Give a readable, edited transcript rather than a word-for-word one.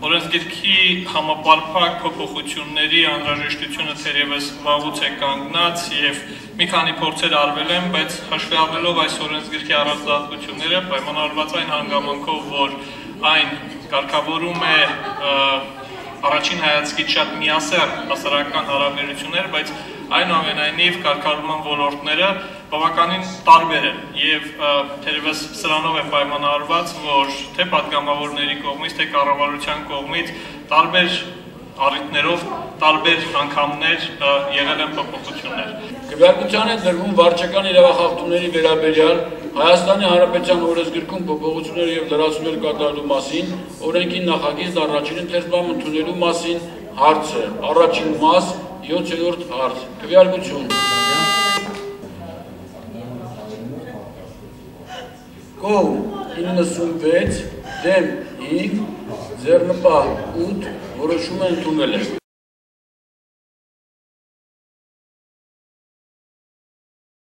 Օրենսգիրքի համապարփակ փոփոխությունների անհրաժեշտությունը թերևս վաղուց է կանգնած եւ մի քանի փորձեր արվել են, բայց հաշվի առնելով այս օրենսգիրքի առանձնահատկությունները, պայմանավորված այն հանգամանքով, որ այն կարգավորում է առաջին հայացքից շատ միասեռ հասարակական հարաբերություններ, բայց այնուամենայնիվ կարգավորման ոլորտները բավականին տարբեր են եւ թերևս սրանով է պայմանավորված, որ թե падգամավորների կողմից, թե կառավարության կողմից տարբեր առիթներով տարբեր անգամներ եղել են փոփոխություններ։ Քվեարկության է դրվում վարչական իրավախախտումների վերաբերյալ Հայաստանի Հանրապետության օրենսգիրքում փոփոխություններ եւ լրացումներ կատարելու մասին, օրենքի նախագիծն առաջին ընթերցում ընդունելու մասին հարցը, առաջին մաս 7-րդ հարց, քվեարկություն։ Կողմ 96, դեմ 5, ձեռնպահ 8, որոշումը ընդունել է։